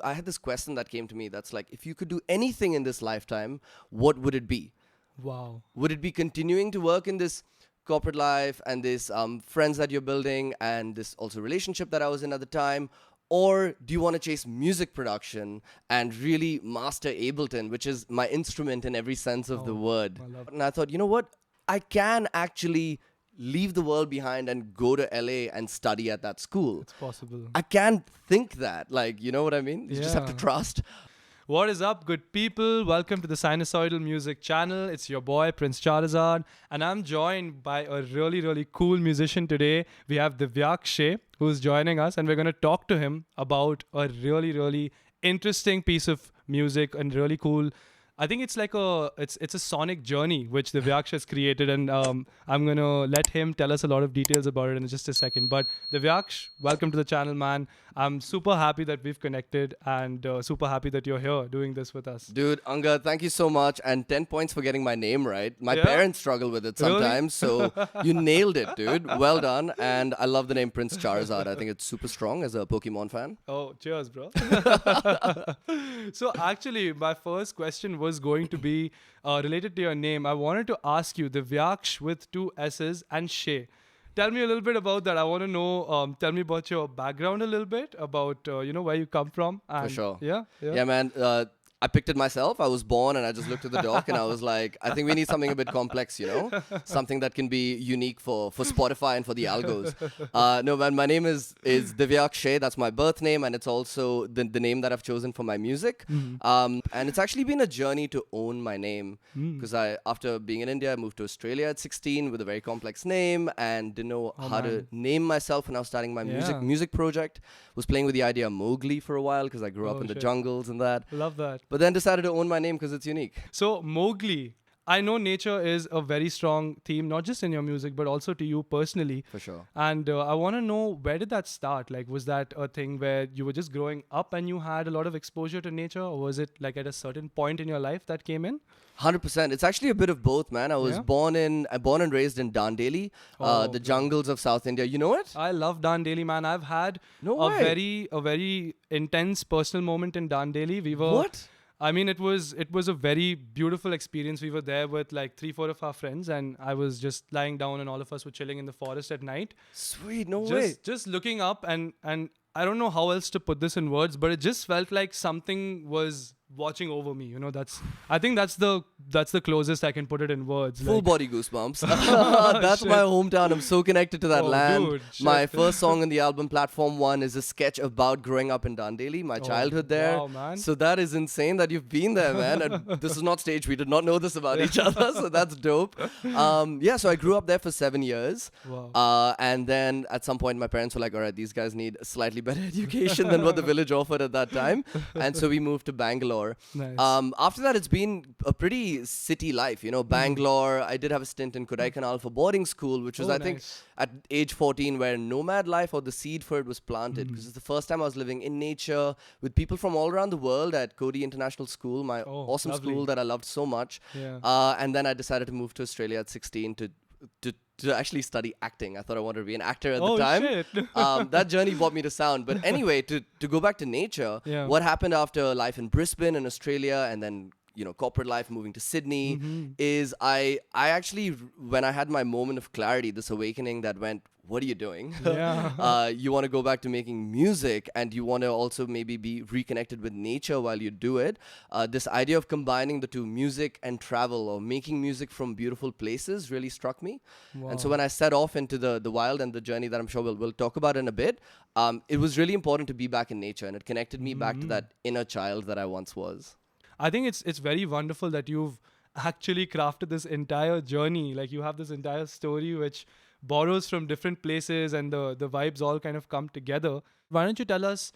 I had this question that came to me that's like, if you could do anything in this lifetime, what would it be? Wow. Would it be continuing to work in this corporate life and this friends that you're building and this also relationship that I was in at the time? Or do you want to chase music production and really master Ableton, which is my instrument in every sense of the word? I love And I thought, you know what? I can actually leave the world behind and go to LA and study at that school. It's possible. I can think that. Like, you know what I mean? You just have to Yeah. trust. What is up, good people? Welcome to the Sinusoidal Music channel. It's your boy, Prince Charizard, and I'm joined by a really, really cool musician today. We have Diveakssh Schae, who's joining us, and we're going to talk to him about a really, really interesting piece of music and really cool. I think it's like it's a sonic journey which Divyakshay has created, and I'm gonna let him tell us a lot of details about it in just a second. But Divyakshay, welcome to the channel, man. I'm super happy that we've connected, and super happy that you're here doing this with us. Dude, Anga, thank you so much. And 10 points for getting my name right. My Yeah? parents struggle with it Really? sometimes. So you nailed it, dude. Well done. And I love the name Prince Charizard. I think it's super strong as a Pokemon fan. Oh, cheers, bro. So actually, my first question was going to be related to your name. I wanted to ask you, Divyaksh with two S's and Schae. Tell me a little bit about that. I want to know, tell me about your background a little bit, about, where you come from. And sure. Yeah, Yeah, man. I picked it myself. I was born and I just looked at the doc and I was like, I think we need something a bit complex, something that can be unique for Spotify and for the algos. No, man, my name is Diveakssh Schae. That's my birth name, and it's also the name that I've chosen for my music. And it's actually been a journey to own my name because after being in India, I moved to Australia at 16 with a very complex name and didn't know how to name myself when I was starting my music project. Was playing with the idea of Mowgli for a while because I grew up in the jungles and that. Love that. But then decided to own my name because it's unique. So Mowgli, I know nature is a very strong theme, not just in your music, but also to you personally. For sure. And I want to know, where did that start? Like, was that a thing where you were just growing up and you had a lot of exposure to nature? Or was it like at a certain point in your life that came in? 100%. It's actually a bit of both, man. I was born and raised in Dandeli, the jungles of South India. You know it? I love Dandeli, man. I've had a very intense personal moment in Dandeli. We were... What? I mean, it was a very beautiful experience. We were there with like 3-4 of our friends, and I was just lying down, and all of us were chilling in the forest at night. Sweet, no way. Just looking up, and I don't know how else to put this in words, but it just felt like something was watching over me. I think that's the closest I can put it in words. Full Like, body goosebumps. That's my hometown. I'm so connected to that land. Dude, My first song on the album Platform 1 is a sketch about growing up in Dandeli, my childhood there. wow, man. So that is insane that you've been there, man. And this is not staged. We did not know this about each other. So that's dope. So I grew up there for 7 years. Wow. And then at some point, my parents were like, all right, these guys need a slightly better education than what the village offered at that time. And so we moved to Bangalore. Nice. After that, it's been a pretty city life. Bangalore. I did have a stint in Kodaikanal for boarding school, which was, I think, Nice. at age 14 where Nomad life or the seed for it was planted. Because it's the first time I was living in nature with people from all around the world at Cody International School, my awesome lovely. school that I loved so much. Yeah. And then I decided to move to Australia at 16 to actually study acting. I thought I wanted to be an actor at the time. Shit. That journey brought me to sound. But anyway, to go back to nature, what happened after life in Brisbane in Australia and then, corporate life, moving to Sydney, is I actually, when I had my moment of clarity, this awakening that went, what are you doing? Yeah. You want to go back to making music and you want to also maybe be reconnected with nature while you do it. This idea of combining the two, music and travel, or making music from beautiful places, really struck me. Wow. And so when I set off into the wild and the journey that I'm sure we'll talk about in a bit, it was really important to be back in nature, and it connected me back to that inner child that I once was. I think it's very wonderful that you've actually crafted this entire journey. Like, you have this entire story which borrows from different places, and the vibes all kind of come together. Why don't you tell us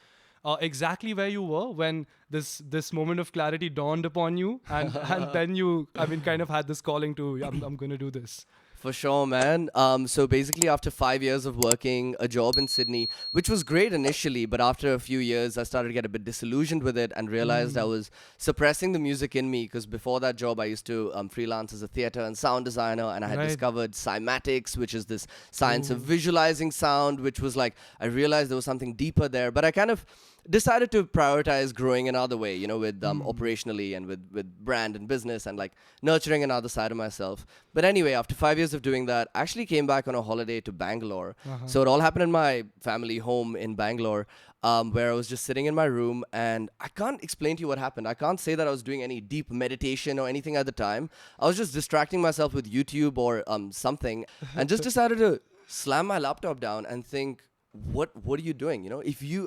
exactly where you were when this moment of clarity dawned upon you, and then you, kind of had this calling to, I'm going to do this. For sure, man. So basically, after 5 years of working a job in Sydney, which was great initially, but after a few years, I started to get a bit disillusioned with it and realized I was suppressing the music in me, because before that job, I used to freelance as a theater and sound designer, and I had discovered cymatics, which is this science of visualizing sound, which was like, I realized there was something deeper there, but I kind of decided to prioritize growing another way, with operationally and with brand and business and like nurturing another side of myself. But anyway, after 5 years of doing that, I actually came back on a holiday to Bangalore. So it all happened in my family home in Bangalore, where I was just sitting in my room, and I can't explain to you what happened. I can't say that I was doing any deep meditation or anything at the time. I was just distracting myself with YouTube or something, and just decided to slam my laptop down and think, what are you doing?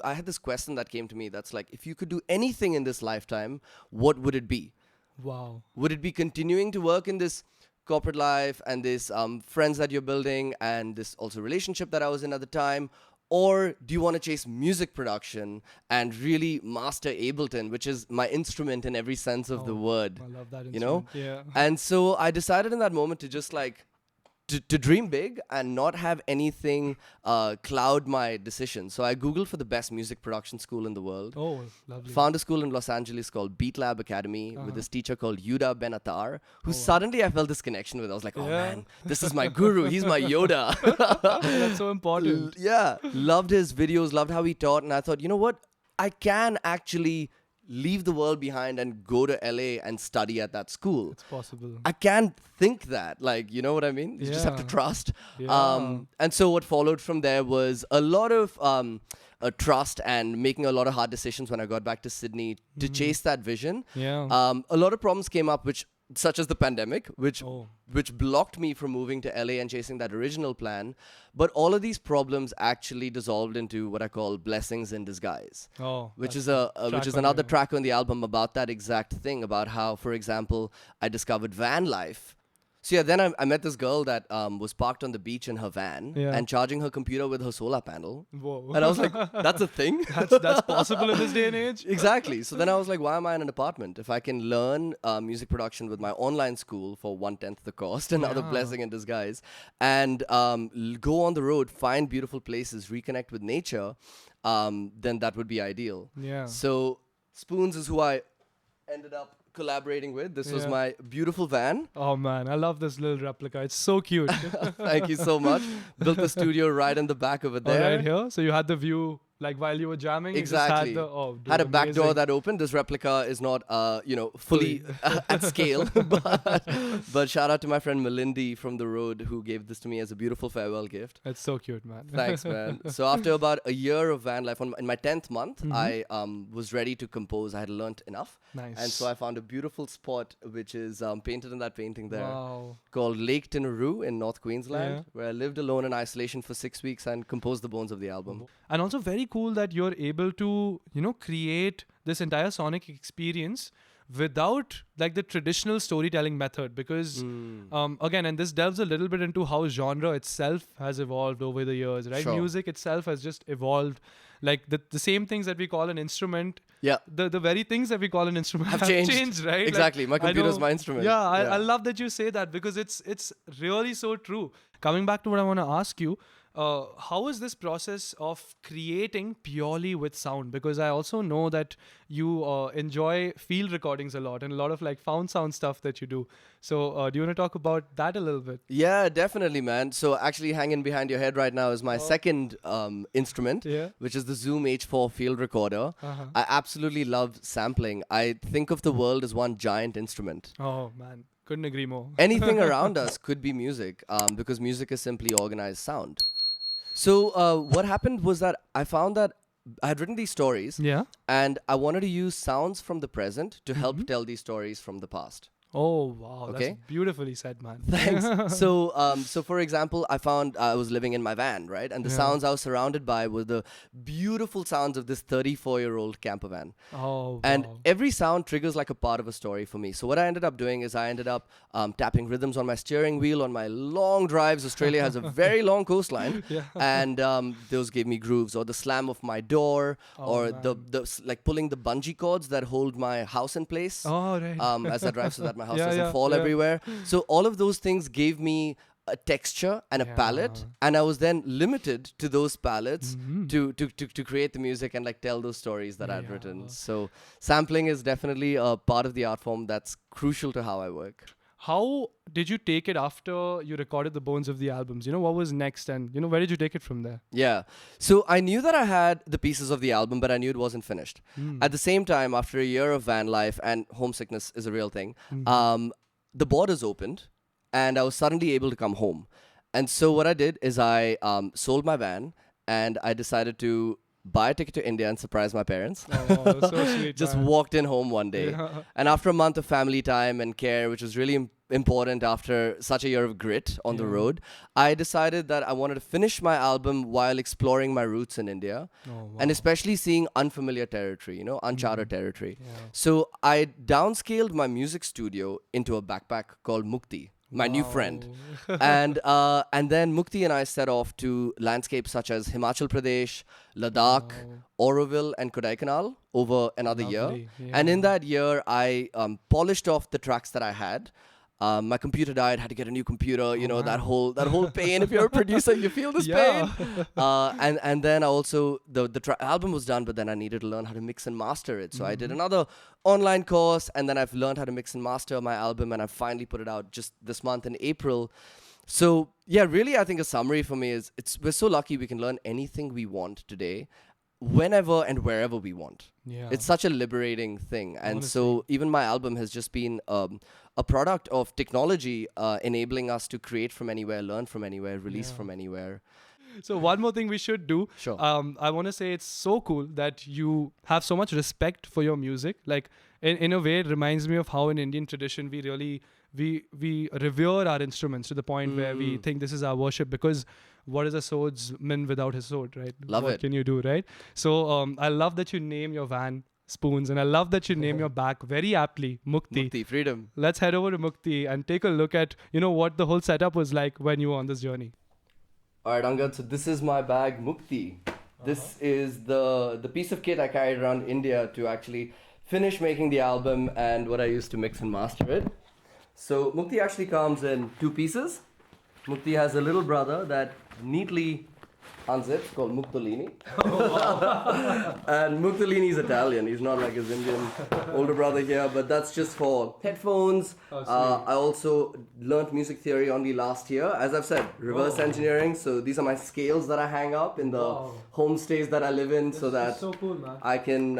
I had this question that came to me that's like, if you could do anything in this lifetime, what would it be? Wow. Would it be continuing to work in this corporate life and this friends that you're building and this also relationship that I was in at the time? Or do you want to chase music production and really master Ableton, which is my instrument in every sense of the word? I love that instrument. Yeah. And so I decided in that moment to just like, to dream big and not have anything cloud my decision. So I Googled for the best music production school in the world. Oh, lovely. Found a school in Los Angeles called Beat Lab Academy with this teacher called Yuda Benatar, who suddenly I felt this connection with. I was like, oh man, this is my guru. He's my Yoda. That's so important. Yeah. Loved his videos, loved how he taught. And I thought, you know what? I can actually leave the world behind and go to LA and study at that school. It's possible. I can't think that, like, you know what I mean? You just have to trust. Yeah. And so what followed from there was a lot of trust and making a lot of hard decisions when I got back to Sydney to chase that vision. Yeah. A lot of problems came up, such as the pandemic, which blocked me from moving to LA and chasing that original plan. But all of these problems actually dissolved into what I call blessings in disguise, which is another track on the album about that exact thing, about how, for example, I discovered van life. So yeah, then I met this girl that was parked on the beach in her van and charging her computer with her solar panel. Whoa. And I was like, that's a thing? That's possible in this day and age? Exactly. So then I was like, why am I in an apartment? If I can learn music production with my online school for 1/10 the cost, another blessing in disguise, and go on the road, find beautiful places, reconnect with nature, then that would be ideal. Yeah. So Spoons is who I ended up collaborating with. This was my beautiful van. Oh man, I love this little replica. It's so cute. Thank you so much. Built the studio right in the back over there. Right here. So you had the view like while you were jamming. Exactly. You just had a back door that opened. This replica is not fully at scale, but shout out to my friend Melindy from the road who gave this to me as a beautiful farewell gift. It's so cute, man. Thanks, man. So after about a year of van life, in my 10th month, I was ready to compose. I had learnt enough. Nice. And so I found a beautiful spot which is painted in that painting there, wow, called Lake Tinaroo in North Queensland, where I lived alone in isolation for 6 weeks and composed the bones of the album. And also very cool that you're able to, create this entire sonic experience without like the traditional storytelling method, because again, and this delves a little bit into how genre itself has evolved over the years, right? Sure. Music itself has just evolved. Like the same things that we call an instrument, yeah, the very things that we call an instrument have changed, right? Exactly. My computer's my instrument. Yeah, I love that you say that, because it's really so true. Coming back to what I want to ask you, how is this process of creating purely with sound? Because I also know that you enjoy field recordings a lot and a lot of like found sound stuff that you do. So do you want to talk about that a little bit? Yeah, definitely, man. So actually hanging behind your head right now is my second instrument, which is the Zoom H4 field recorder. I absolutely love sampling. I think of the world as one giant instrument. Oh, man. Couldn't agree more. Anything around us could be music, because music is simply organized sound. So what happened was that I found that I had written these stories, and I wanted to use sounds from the present to help tell these stories from the past. Oh, wow. Okay. That's beautifully said, man. Thanks. So for example, I found I was living in my van, right? And the sounds I was surrounded by were the beautiful sounds of this 34-year-old camper van. Oh, wow. And every sound triggers like a part of a story for me. So what I ended up doing is I ended up tapping rhythms on my steering wheel on my long drives. Australia has a very long coastline. And those gave me grooves, or the slam of my door, or the like pulling the bungee cords that hold my house in place as I drive, so that my house doesn't fall everywhere. So all of those things gave me a texture and a palette, and I was then limited to those palettes to create the music and like tell those stories that I'd written. So sampling is definitely a part of the art form that's crucial to how I work. how did you take it after you recorded the bones of the albums? What was next, and where did you take it from there? Yeah. So I knew that I had the pieces of the album, but I knew it wasn't finished. At the same time, after a year of van life, and homesickness is a real thing, the borders opened and I was suddenly able to come home. And so what I did is I sold my van and I decided to buy a ticket to India and surprise my parents. Oh, so sweet. Just man. walked in home one day. Yeah. And after a month of family time and care, which was really important after such a year of grit on the road, I decided that I wanted to finish my album while exploring my roots in India. Oh, wow. And especially seeing unfamiliar territory, uncharted territory. Yeah. So I downscaled my music studio into a backpack called Mukti, my new friend. And then Mukti and I set off to landscapes such as Himachal Pradesh, Ladakh, Auroville, and Kodaikanal over another year. Lovely, yeah. And in that year, I polished off the tracks that I had. My computer died, had to get a new computer, that whole pain. If you're a producer, you feel this Yeah. pain. And then I also, the album was done, but then I needed to learn how to mix and master it. So I did another online course, and then I've learned how to mix and master my album, and I finally put it out just this month in April. So yeah, really, I think a summary for me is we're so lucky we can learn anything we want today, whenever and wherever we want. Yeah. It's such a liberating thing. And so even my album has just been a product of technology enabling us to create from anywhere, learn from anywhere, release from anywhere. So one more thing we should do. Sure. I want to say it's so cool that you have so much respect for your music. Like in a way, it reminds me of how in Indian tradition we really we revere our instruments to the point where we think this is our worship, because what is a swordsman without his sword, right? Love what it. can you do, right? So I love that you name your van Spoons, and I love that you name your bag very aptly Mukti. Mukti, freedom. Let's head over to Mukti and take a look at what the whole setup was like when you were on this journey. All right, Angad, so this is my bag, Mukti. This is the piece of kit I carried around India to actually finish making the album and what I used to mix and master it. So Mukti actually comes in two pieces. Mukti has a little brother that neatly unzips called Muktolini. And Muktolini is Italian. He's not like his Indian older brother here, but that's just for headphones. I also learned music theory only last year. As I've said, reverse engineering. So these are my scales that I hang up in the homestays that I live in, so that so cool, man. I can,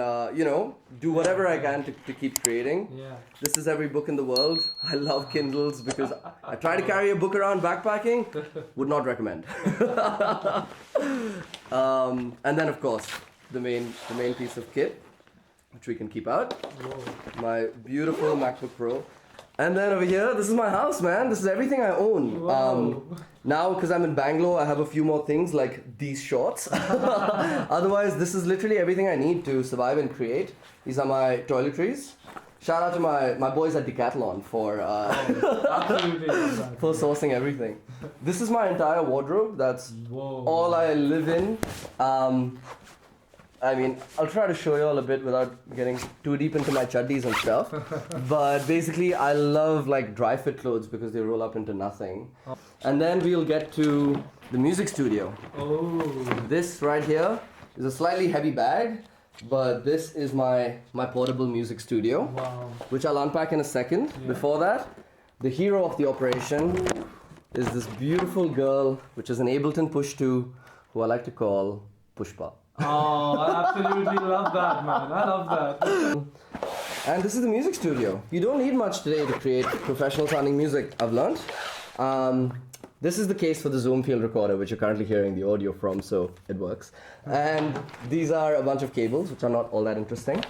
do whatever I can to keep creating. Yeah. This is every book in the world. I love Kindles because I try to carry a book around backpacking. Would not recommend. And then, of course, the main piece of kit, which we can keep out. Whoa. My beautiful MacBook Pro. And then over here, this is my house, man. This is everything I own. Now, because I'm in Bangalore, I have a few more things like these shorts. Otherwise, this is literally everything I need to survive and create. These are my toiletries. Shout out to my boys at Decathlon for for sourcing everything. This is my entire wardrobe. That's all I live in. I'll try to show you all a bit without getting too deep into my chaddis and stuff. But basically, I love like dry fit clothes because they roll up into nothing. And then we'll get to the music studio. This right here is a slightly heavy bag. But this is my portable music studio, which I'll unpack in a second. Yeah. Before that, the hero of the operation is this beautiful girl, which is an Ableton Push 2, who I like to call Pushpa. Oh, I absolutely love that, man. I love that. And this is the music studio. You don't need much today to create professional sounding music, I've learned. This is the case for the Zoom field recorder, which you're currently hearing the audio from, so it works. And these are a bunch of cables, which are not all that interesting.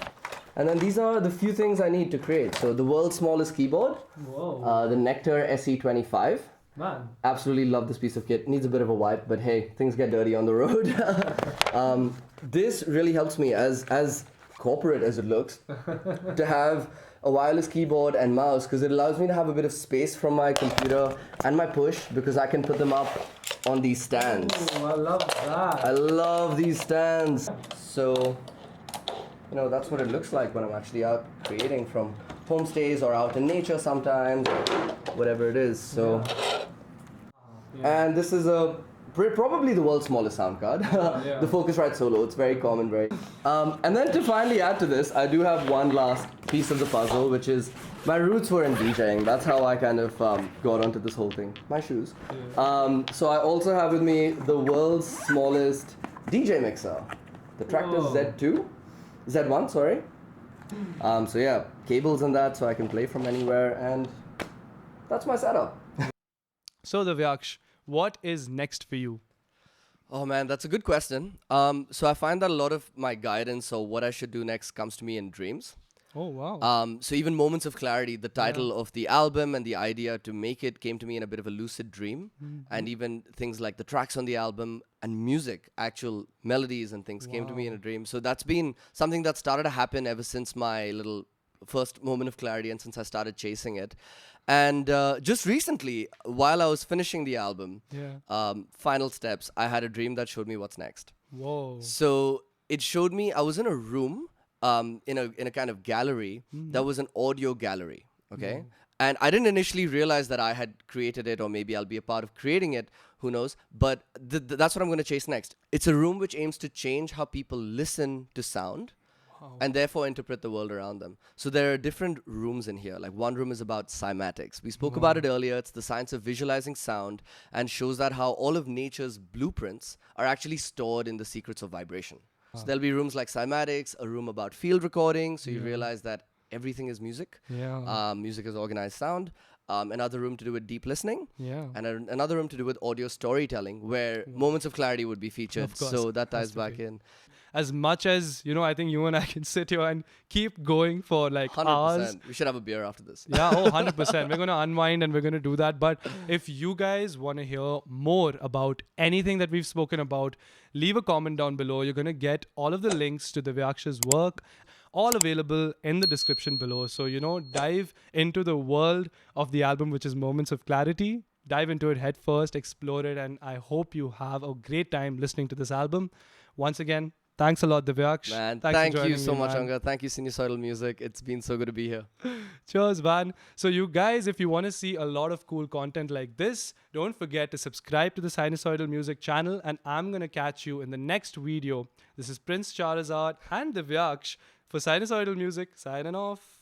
And then these are the few things I need to create. So the world's smallest keyboard, the Nectar SE25. Man. Absolutely love this piece of kit. Needs a bit of a wipe, but hey, things get dirty on the road. This really helps me, as corporate as it looks, to have a wireless keyboard and mouse, because it allows me to have a bit of space from my computer and my push, because I can put them up on these stands. Oh, I love that. I love these stands. So, that's what it looks like when I'm actually out creating from homestays or out in nature sometimes, whatever it is. So, and this is a probably the world's smallest sound card. The Focusrite Solo. It's very common, very. And then to finally add to this, I do have one last piece of the puzzle, which is my roots were in DJing. That's how I kind of got onto this whole thing. My shoes. So I also have with me the world's smallest DJ mixer, the Tractor Z2, Z1, sorry. So yeah, cables and that, so I can play from anywhere, and that's my setup. So Divyakssh, what is next for you? Oh man, that's a good question. So I find that a lot of my guidance or what I should do next comes to me in dreams. Oh wow. So even Moments of Clarity, the title of the album and the idea to make it came to me in a bit of a lucid dream. And even things like the tracks on the album and music, actual melodies and things came to me in a dream. So that's been something that started to happen ever since my little first moment of clarity and since I started chasing it. And just recently, while I was finishing the album, final steps, I had a dream that showed me what's next. Whoa. So it showed me, I was in a room in a kind of gallery that was an audio gallery, okay? And I didn't initially realize that I had created it, or maybe I'll be a part of creating it, who knows? But that's what I'm going to chase next. It's a room which aims to change how people listen to sound and therefore interpret the world around them. So there are different rooms in here. Like one room is about cymatics. We spoke about it earlier. It's the science of visualizing sound and shows that how all of nature's blueprints are actually stored in the secrets of vibration. So there'll be rooms like cymatics, a room about field recording, so you realize that everything is music. Music is organized sound. Another room to do with deep listening. And another room to do with audio storytelling, where Moments of Clarity would be featured. So that ties back in. As much as, I think you and I can sit here and keep going for like 100%. hours. We should have a beer after this. 100%. We're going to unwind and we're going to do that. But if you guys want to hear more about anything that we've spoken about, leave a comment down below. You're going to get all of the links to Divyaksh's work, all available in the description below. So, dive into the world of the album, which is Moments of Clarity. Dive into it head first, explore it, and I hope you have a great time listening to this album. Once again, thanks a lot, Divyaksh. Man, thank you so much, Anga. Thank you, Sinusoidal Music. It's been so good to be here. Cheers, man. So you guys, if you want to see a lot of cool content like this, don't forget to subscribe to the Sinusoidal Music channel, and I'm going to catch you in the next video. This is Prince Charizard and Divyaksh for Sinusoidal Music, signing off.